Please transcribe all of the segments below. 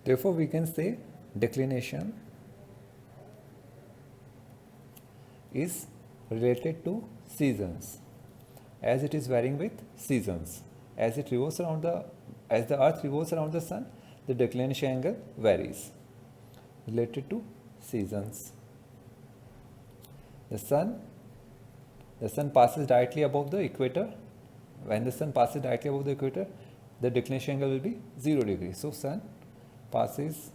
Therefore, we can say declination is related to seasons, as it is varying with seasons. As it revolves around as the earth revolves around the sun, the declination angle varies related to seasons. The sun passes directly above the equator. When the sun passes directly above the equator, the declination angle will be 0 degree. So sun passes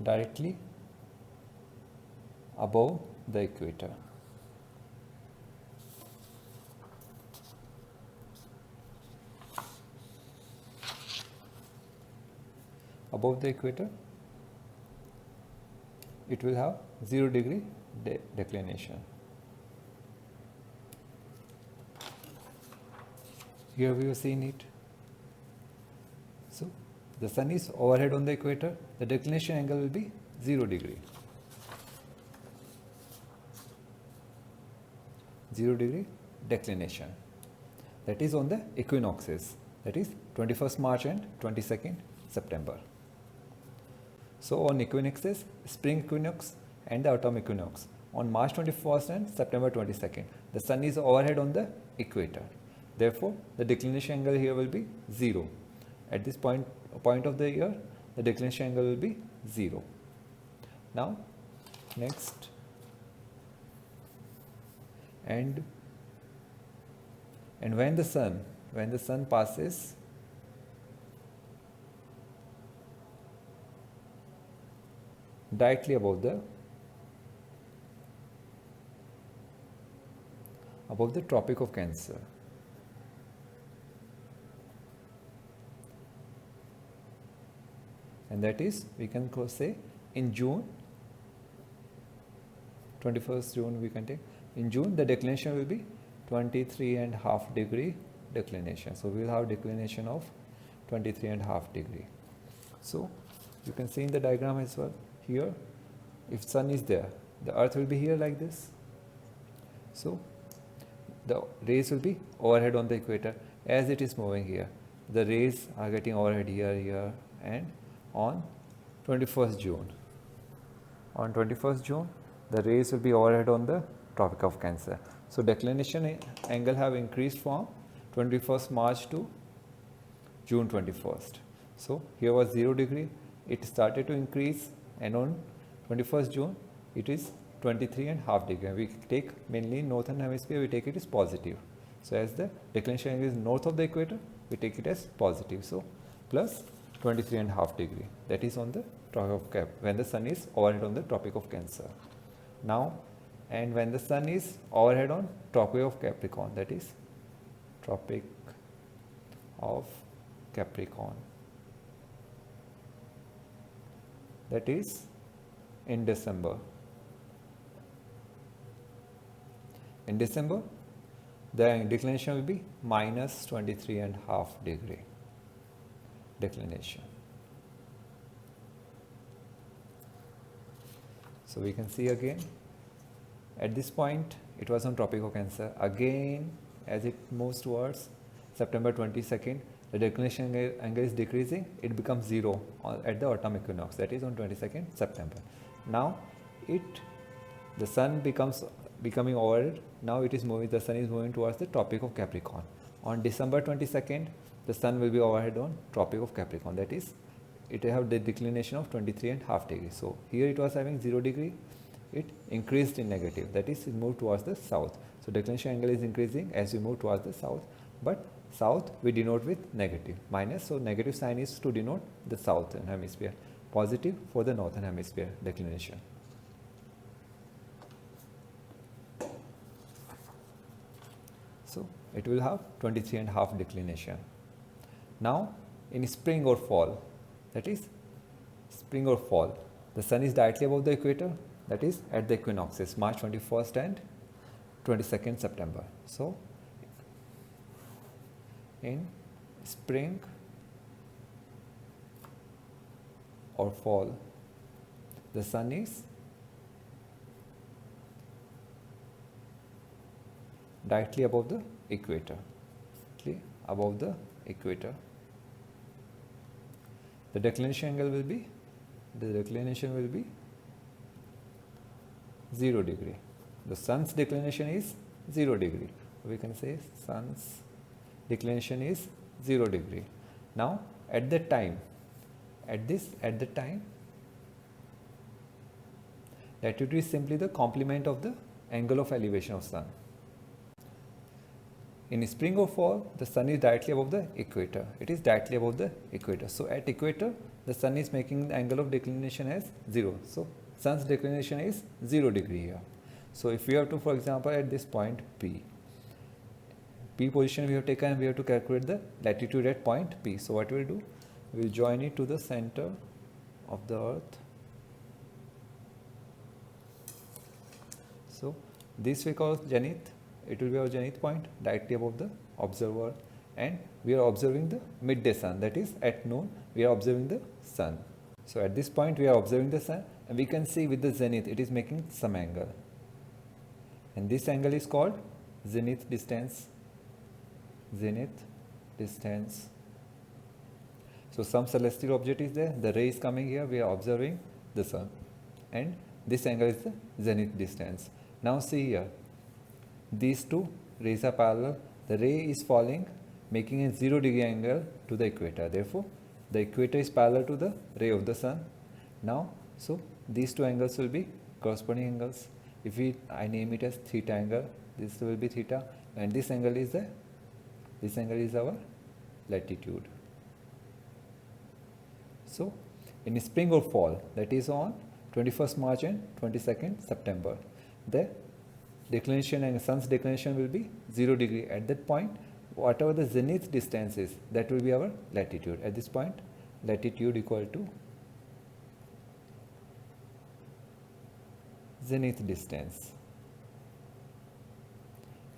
directly above the equator. Above the equator, it will have 0 degree declination. Here we have seen it. So the sun is overhead on the equator, the declination angle will be 0 degree. 0 degree declination. That is on the equinoxes, that is 21st March and 22nd September. So on equinoxes, spring equinox and the autumn equinox, on March 21st and September 22nd, the sun is overhead on the equator. Therefore, the declination angle here will be 0. At this point of the year, the declination angle will be 0. Now, next, and when the sun passes directly above the Tropic of Cancer, and that is, we can say in June, 21st June we can take. In June, the declination will be 23.5 degree declination. So we will have declination of 23.5 degree. So you can see in the diagram as well. Here, if sun is there, the earth will be here like this. So the rays will be overhead on the equator. As it is moving here, the rays are getting overhead here, and on 21st June. On 21st June, the rays will be overhead on the Tropic of Cancer. So declination angle have increased from 21st March to June 21st. So here was 0 degree. It started to increase, and on 21st June, it is 23.5 degree. We take mainly northern hemisphere, we take it as positive. So as the declination angle is north of the equator, we take it as positive. So plus 23.5 degree. That is on the Tropic of Cap, when the sun is overhead on the Tropic of Cancer. Now, and when the sun is overhead on Tropic of Capricorn, that is Tropic of Capricorn, that is in December. In December, the declination will be minus 23.5 degree declination. So we can see again, at this point it was on Tropic of Cancer. Again, as it moves towards September 22nd, the declination angle is decreasing, it becomes 0 at the autumn equinox, that is on 22nd September. Now the sun becoming overhead. Now it is moving, the sun is moving towards the Tropic of Capricorn. On December 22nd, the sun will be overhead on Tropic of Capricorn, that is, it will have the declination of 23.5 degrees. So here it was having 0 degree, it increased in negative, that is, it moved towards the south. So declination angle is increasing as we move towards the south, but south we denote with negative, minus. So negative sign is to denote the southern hemisphere, positive for the northern hemisphere declination. So it will have 23.5 declination. Now in spring or fall, that is spring or fall, the sun is directly above the equator, that is at the equinoxes, March 21st and 22nd September. So in spring or fall, the sun is directly above the equator, above the equator. the declination angle will be, the declination will be 0 degree. The sun's declination is 0 degree. We can say sun's declination is 0 degree. Now at the time, at the time, latitude is simply the complement of the angle of elevation of sun. In spring or fall, the sun is directly above the equator. It is directly above the equator. So at equator, the sun is making the angle of declination as 0. So sun's declination is 0 degree here. So if we have to, for example, at this point P position we have taken, and we have to calculate the latitude at point P. So what we will do? We will join it to the center of the earth. So this we call zenith. It will be our zenith point directly above the observer, and we are observing the midday sun, that is at noon we are observing the sun. So at this point we are observing the sun, and we can see with the zenith it is making some angle, and this angle is called zenith distance. Zenith distance. So some celestial object is there, the ray is coming here, we are observing the sun, and this angle is the zenith distance. Now see here, these two rays are parallel. The ray is falling, making a 0 degree angle to the equator. Therefore, the equator is parallel to the ray of the sun. Now, so these two angles will be corresponding angles. If I name it as theta angle, this will be theta, and this angle is our latitude. So, in spring or fall, that is on 21st March and 22nd September, the declination and sun's declination will be 0 degree. At that point, whatever the zenith distance is, that will be our latitude. At this point, latitude equal to zenith distance,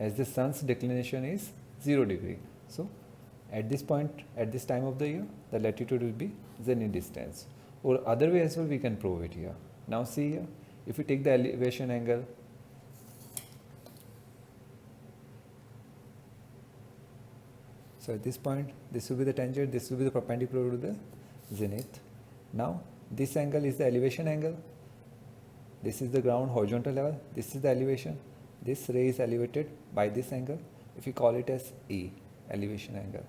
as the sun's declination is 0 degree. So at this point, at this time of the year, the latitude will be zenith distance, or other way as well we can prove it here. Now see here, if we take the elevation angle, so at this point this will be the tangent, this will be the perpendicular to the zenith. Now this angle is the elevation angle, this is the ground horizontal level, this is the elevation, this ray is elevated by this angle, if we call it as E, elevation angle.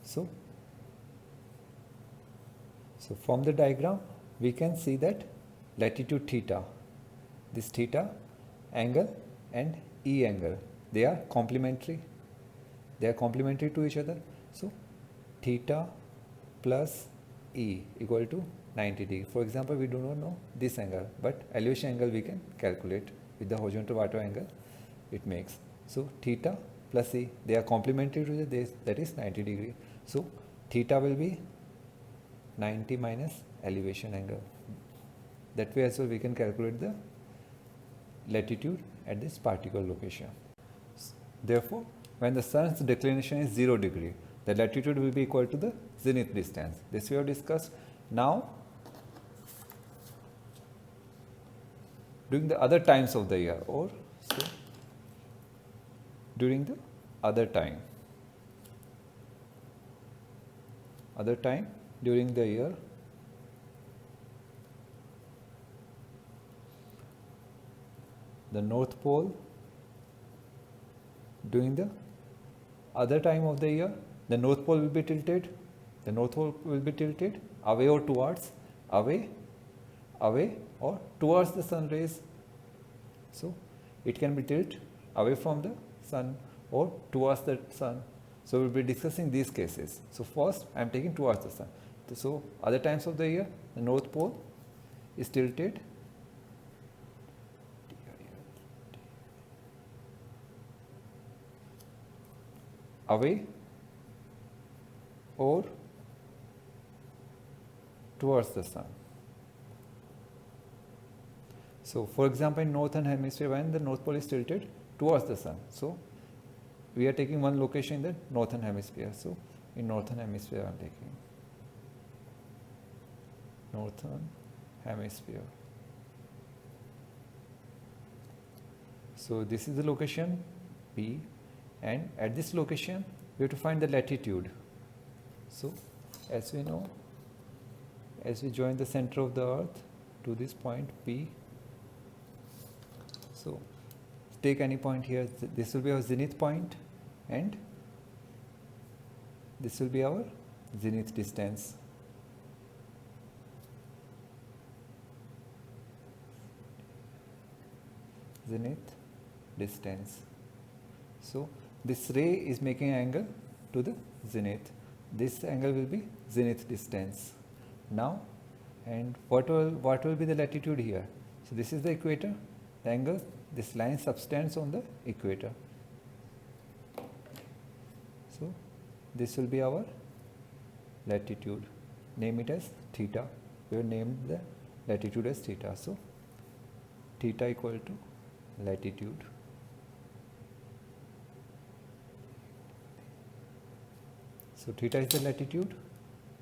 So from the diagram we can see that latitude theta, this theta angle and E angle, they are complementary to each other. So theta plus E equal to 90 degree. For example, we do not know this angle, but elevation angle we can calculate with the horizontal water angle it makes. So theta plus E, they are complementary to this, that is 90 degree. So theta will be 90 minus elevation angle. That way as well we can calculate the latitude at this particular location. Therefore, when the sun's declination is 0 degree, the latitude will be equal to the zenith distance. This we have discussed. Now, during the other times of the year, or so during the other time during the year, the North Pole, during the other time of the year, the North Pole will be tilted. The North Pole will be tilted away or towards, away or towards the sun rays. So it can be tilted away from the sun or towards the sun. So we will be discussing these cases. So first I am taking towards the sun. So other times of the year, the North Pole is tilted away or towards the sun. So for example, in northern hemisphere, when the North Pole is tilted towards the sun, so we are taking one location in the northern hemisphere. So in northern hemisphere I am taking northern hemisphere. So this is the location P, and at this location we have to find the latitude. So as we know, as we join the center of the earth to this point P, so take any point here, this will be our zenith point and this will be our zenith distance. Zenith distance. So this ray is making an angle to the zenith. This angle will be zenith distance. Now, and what will be the latitude here? So this is the equator. The angle, this line subtends on the equator. So this will be our latitude. Name it as theta. We have named the latitude as theta. So theta equal to latitude. So theta is the latitude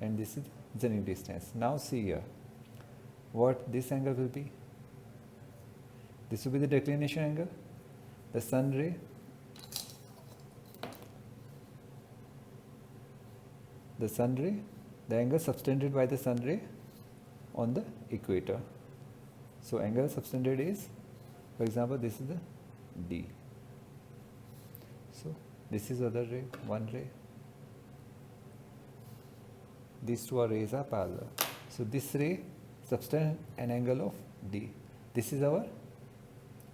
and this is zenith distance. Now see here, what this angle will be? This will be the declination angle. The sun ray, the angle subtended by the sun ray on the equator. So angle subtended is, for example, this is the D. So this is other ray, one ray. These two rays are parallel. So this ray subtends an angle of D. This is our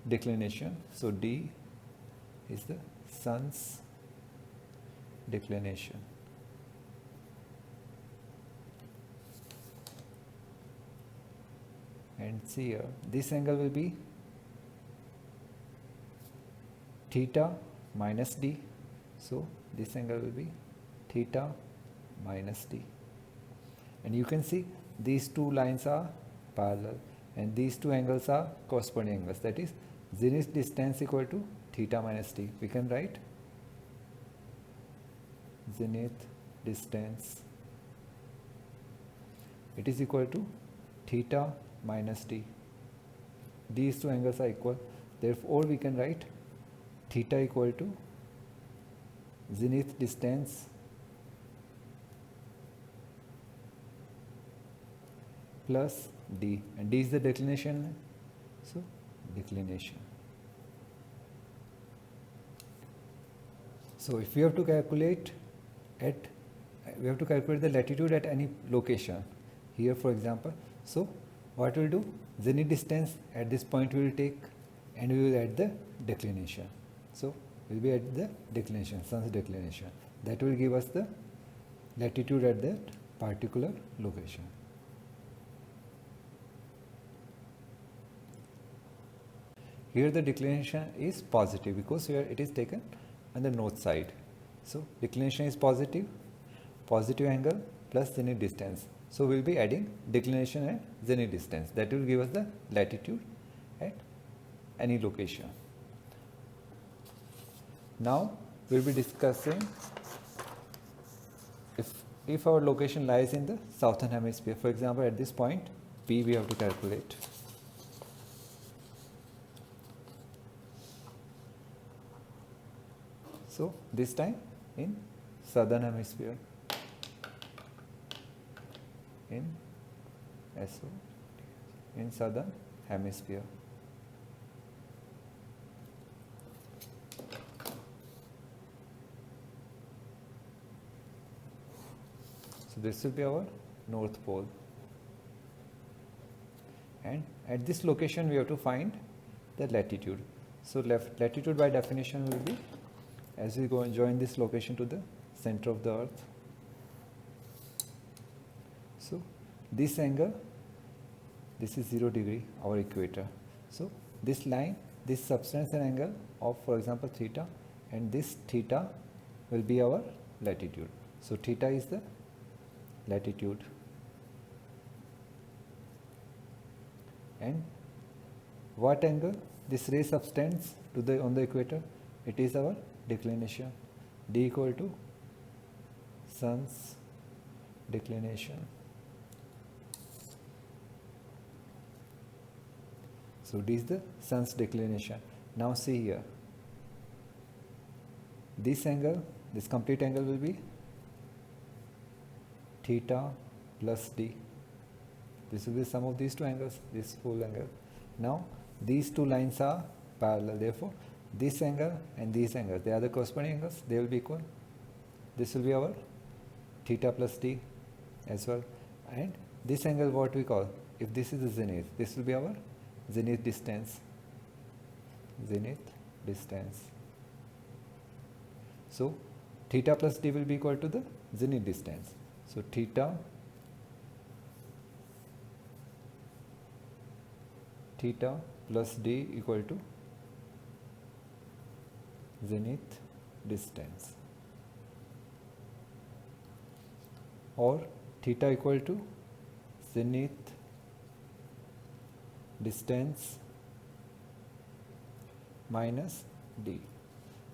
declination. So D is the sun's declination. And see here, this angle will be theta minus D. So this angle will be theta minus D. And you can see these two lines are parallel and these two angles are corresponding angles. That is zenith distance equal to theta minus D. We can write zenith distance, it is equal to theta minus D. These two angles are equal. Therefore we can write theta equal to zenith distance plus D, and D is the declination, so declination. So if we have to calculate the latitude at any location here, for example, so what we'll do, zenith distance at this point we will take and we will add the declination. So we'll be at the declination, sun's declination. That will give us the latitude at that particular location. Here the declination is positive because here it is taken on the north side. So declination is positive angle plus zenith distance. So we will be adding declination and zenith distance. That will give us the latitude at any location. Now we will be discussing if our location lies in the southern hemisphere. For example, at this point P we have to calculate. So this time in southern hemisphere, in southern hemisphere. So this will be our north pole, and at this location we have to find the latitude. So latitude by definition will be, as we go and join this location to the center of the earth. So this angle, this is 0 degree, our equator. So this line, this subtends an angle of, for example, theta, and this theta will be our latitude. So theta is the latitude, and what angle this ray subtends to the on the equator? It is our declination. D equal to sun's declination. So D is the sun's declination. Now see here, this angle, this complete angle will be theta plus d. This will be the sum of these two angles, this full angle. Now these two lines are parallel, therefore this angle and these angles, they are the corresponding angles, they will be equal. This will be our theta plus d as well, and this angle what we call, if this is the zenith, this will be our zenith distance. So theta plus d will be equal to the zenith distance. So theta plus d equal to zenith distance, or theta equal to zenith distance minus d.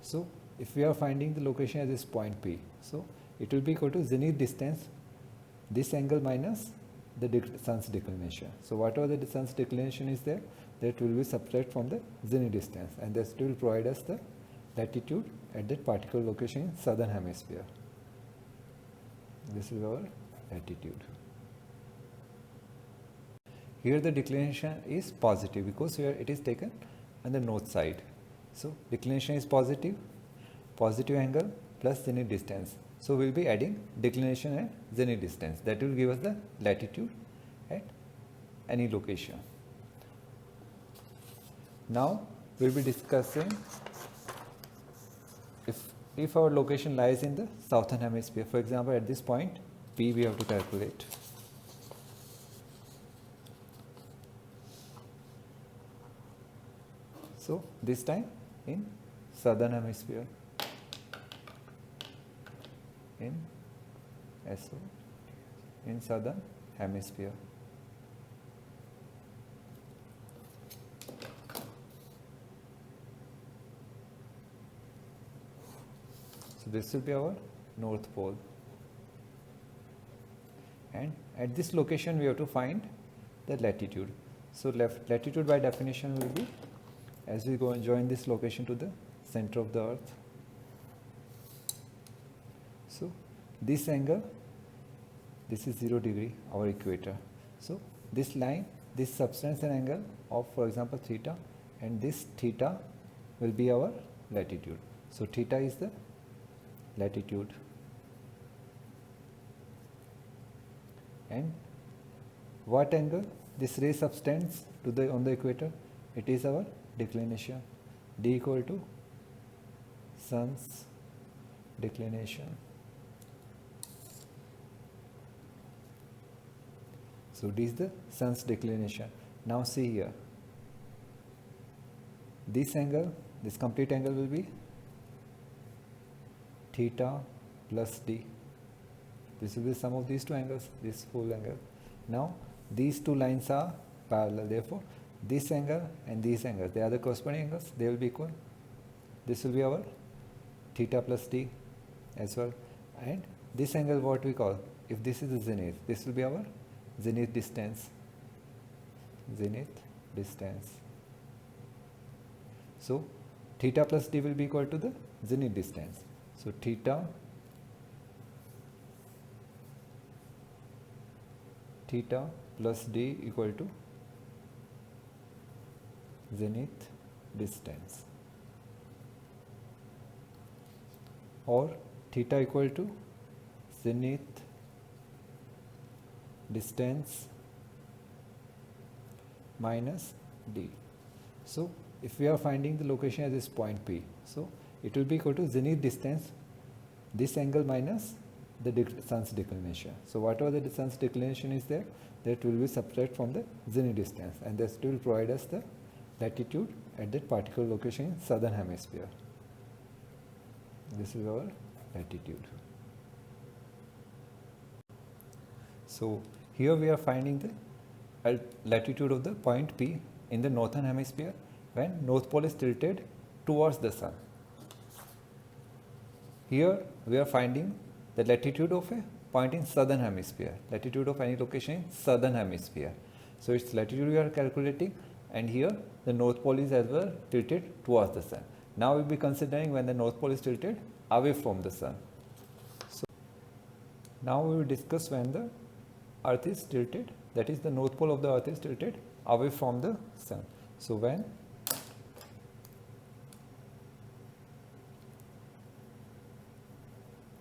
So if we are finding the location at this point P, so it will be equal to zenith distance, this angle minus the sun's declination. So whatever the sun's declination is there, that will be subtracted from the zenith distance, and this will provide us the latitude at that particular location in southern hemisphere. This is our latitude. Here the declination is positive because here it is taken on the north side. So declination is positive angle plus zenith distance. So we will be adding declination and zenith distance. That will give us the latitude at any location. Now we will be discussing if our location lies in the southern hemisphere. For example, at this point P we have to calculate. So this time in southern hemisphere, in southern hemisphere. So this will be our north pole, and at this location we have to find the latitude. So latitude by definition will be, as we go and join this location to the center of the earth. So this angle, this is 0 degree, our equator. So this line, this substance and angle of, for example, theta, and this theta will be our latitude. So theta is the latitude, and what angle this ray subtends to the on the equator, it is our declination. D equal to sun's declination. So D is the sun's declination. Now see here, this angle, this complete angle will be theta plus D. This will be the sum of these two angles, this full angle. Now these two lines are parallel, therefore this angle and these angles, they are the corresponding angles, they will be equal. This will be our theta plus D as well, and this angle what we call, if this is the zenith, this will be our zenith distance. So theta plus D will be equal to the zenith distance. So theta plus D equal to zenith distance, or theta equal to zenith distance minus D. So if we are finding the location at this point P, so it will be equal to zenith distance, this angle minus the sun's declination. So whatever the sun's declination is there, that will be subtracted from the zenith distance, and this will provide us the latitude at that particular location in southern hemisphere. This is our latitude. So here we are finding the latitude of the point P in the northern hemisphere when north pole is tilted towards the sun. Here we are finding the latitude of a point in southern hemisphere, latitude of any location in southern hemisphere. So its latitude we are calculating, and here the north pole is as well tilted towards the sun. Now we will be considering when the north pole is tilted away from the sun. So now we will discuss when the earth is tilted, that is the north pole of the earth is tilted away from the sun. So when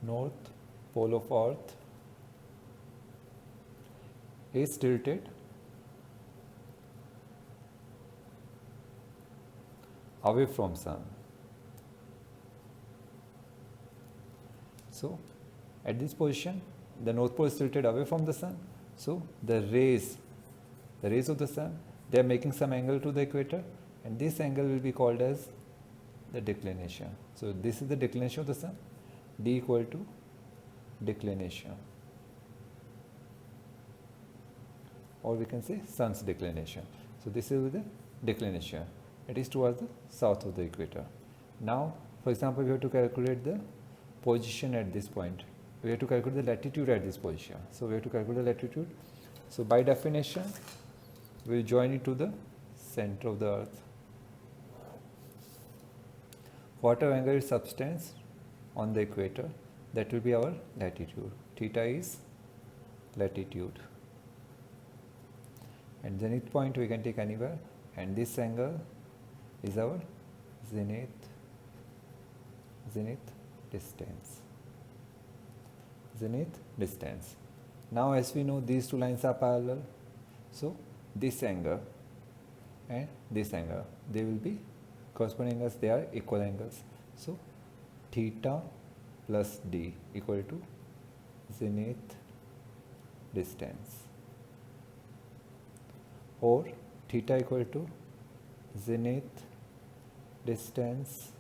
north pole of earth is tilted away from sun. So at this position the north pole is tilted away from the sun. So the rays of the sun, they are making some angle to the equator, and this angle will be called as the declination. So this is the declination of the sun, d equal to declination, or we can say sun's declination. So this is the declination, it is towards the south of the equator. Now for example, we have to calculate the position at this point. We have to calculate the latitude at this position. So we have to calculate the latitude. So by definition, we will join it to the center of the earth. Whatever angle is subtends on the equator, that will be our latitude. Theta is latitude. And zenith point we can take anywhere, and this angle is our zenith distance. Zenith distance. Now as we know, these two lines are parallel, so this angle and this angle, they will be corresponding angles, they are equal angles. So theta plus d equal to zenith distance, or theta equal to zenith distance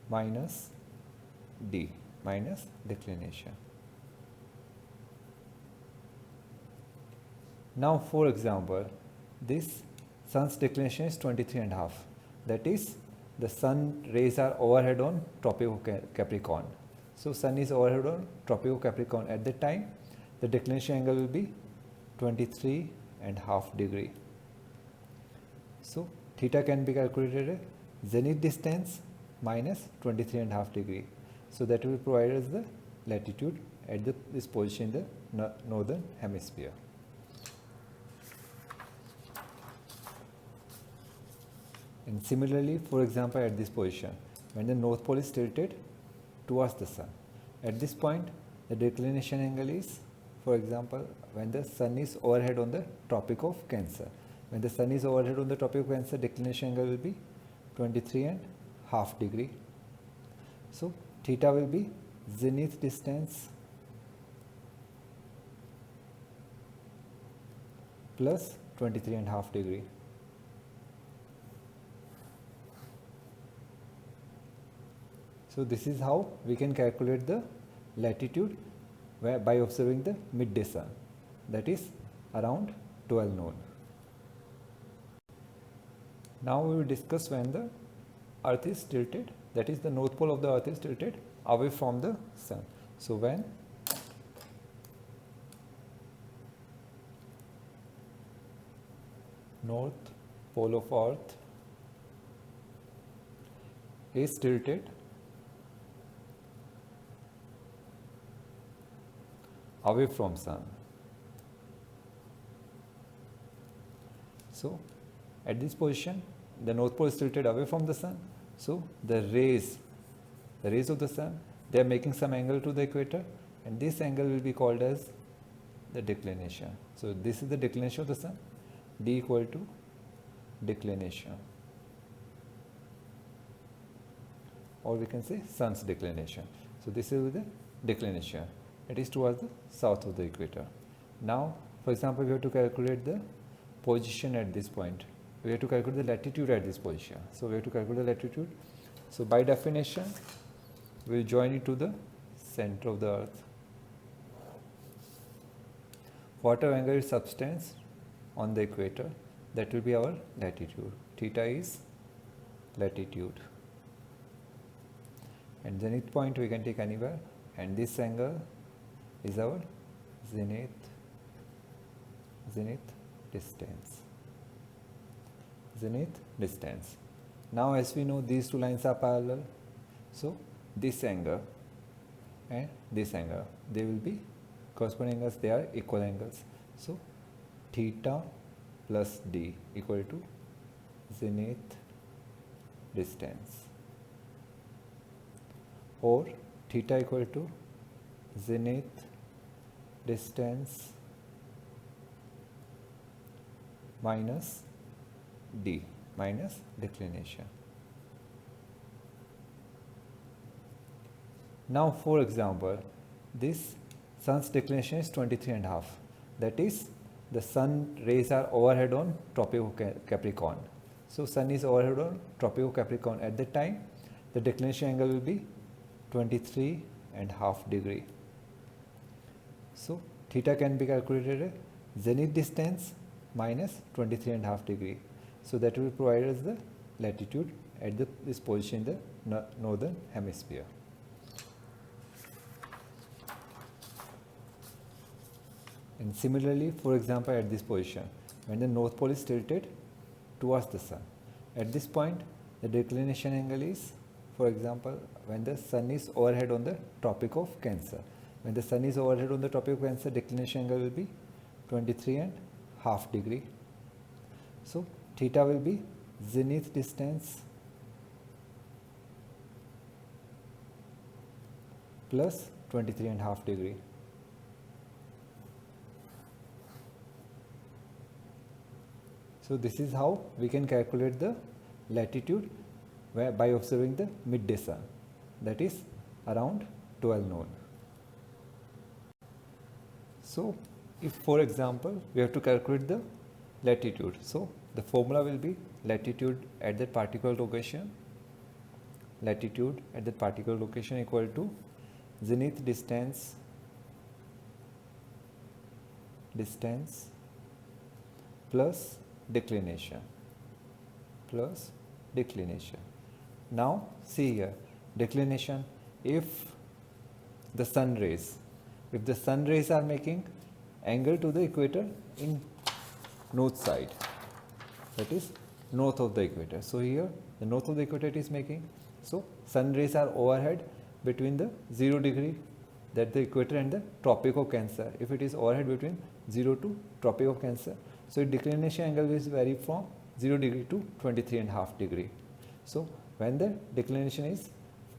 minus d minus declination. Now for example, this sun's declination is 23.5, that is the sun rays are overhead on Tropic of Capricorn. So sun is overhead on Tropic of Capricorn. At that time the declination angle will be 23.5 degree. So theta can be calculated as zenith distance minus 23.5 degree. So that will provide us the latitude at this position in the northern hemisphere. And similarly, for example, at this position, when the north pole is tilted towards the sun, at this point the declination angle is, for example, when the sun is overhead on the Tropic of Cancer. When the sun is overhead on the Tropic of Cancer, declination angle will be 23.5 degree. So theta will be zenith distance plus 23.5 degree. So this is how we can calculate the latitude by observing the midday sun, that is around 12 noon. Now we will discuss when the earth is tilted, that is the north pole of the earth is tilted away from the sun. So when north pole of earth is tilted away from sun. So at this position the north pole is tilted away from the sun. So the rays of the sun, they are making some angle to the equator, and this angle will be called as the declination. So this is the declination of the sun, d equal to declination, or we can say sun's declination. So this is the declination, it is towards the south of the equator. Now for example, we have to calculate the position at this point. We have to calculate the latitude at this position. So we have to calculate the latitude. So by definition, we will join it to the center of the earth. Whatever angle is subtends on the equator, that will be our latitude. Theta is latitude. And zenith point we can take anywhere, and this angle is our zenith distance. Zenith distance. Now as we know these two lines are parallel, so this angle and this angle, they will be corresponding angles, they are equal angles. So theta plus d equal to zenith distance, or theta equal to zenith distance minus d minus declination. Now for example, this sun's declination is 23.5, that is the sun rays are overhead on tropical Capricorn. So sun is overhead on tropical Capricorn. At that time the declination angle will be 23.5 degree. So theta can be calculated as zenith distance minus 23.5 degree. So that will provide us the latitude at this position in the northern hemisphere. And similarly, for example, at this position, when the north pole is tilted towards the sun, at this point the declination angle is, for example, when the sun is overhead on the Tropic of Cancer. When the sun is overhead on the Tropic of Cancer, declination angle will be 23.5 degree. So theta will be zenith distance plus 23.5 degree. So this is how we can calculate the latitude by observing the midday sun, that is around 12 noon. So if for example we have to calculate the latitude, so the formula will be latitude at that particular location, latitude at that particular location equal to zenith distance plus declination. Now see here, declination, if the sun rays are making angle to the equator in north side, that is north of the equator. So here the north of the equator it is making, so sun rays are overhead between the 0 degree, that the equator, and the Tropic of Cancer. If it is overhead between 0 to Tropic of Cancer, so declination angle will vary from 0 degree to 23.5 degree. So when the declination is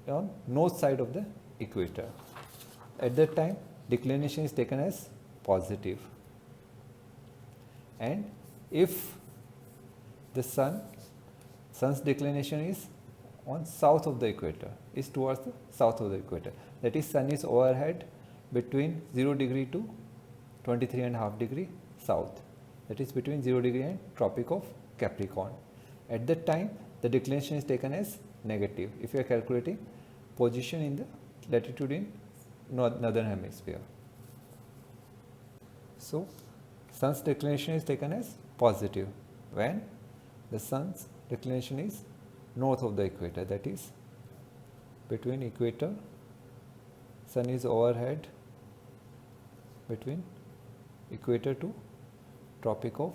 on north side of the equator, at that time declination is taken as positive. And if the sun's declination is on south of the equator, is towards the south of the equator, that is sun is overhead between 0 degree to 23.5 degree south, that is between 0 degree and Tropic of Capricorn. At that time the declination is taken as negative if you are calculating position in the latitude in northern hemisphere. So sun's declination is taken as positive when the sun's declination is north of the equator, that is between equator, sun is overhead between equator to Tropic of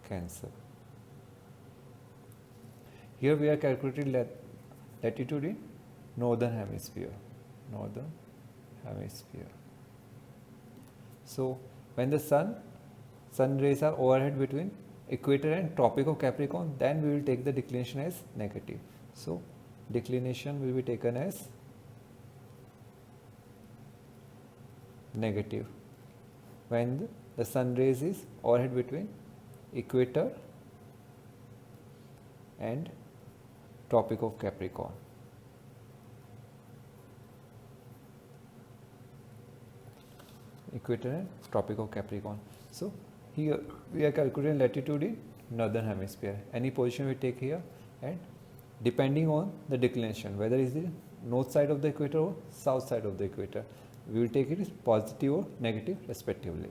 Cancer. Here we are calculating latitude in northern hemisphere. So when the sun rays are overhead between equator and Tropic of Capricorn, then we will take the declination as negative. So declination will be taken as negative when the sun rays is overhead between equator and Tropic of Capricorn. Equator and Tropic of Capricorn. So here we are calculating latitude in northern hemisphere. Any position we take here, and depending on the declination, whether it is the north side of the equator or south side of the equator, we will take it as positive or negative respectively.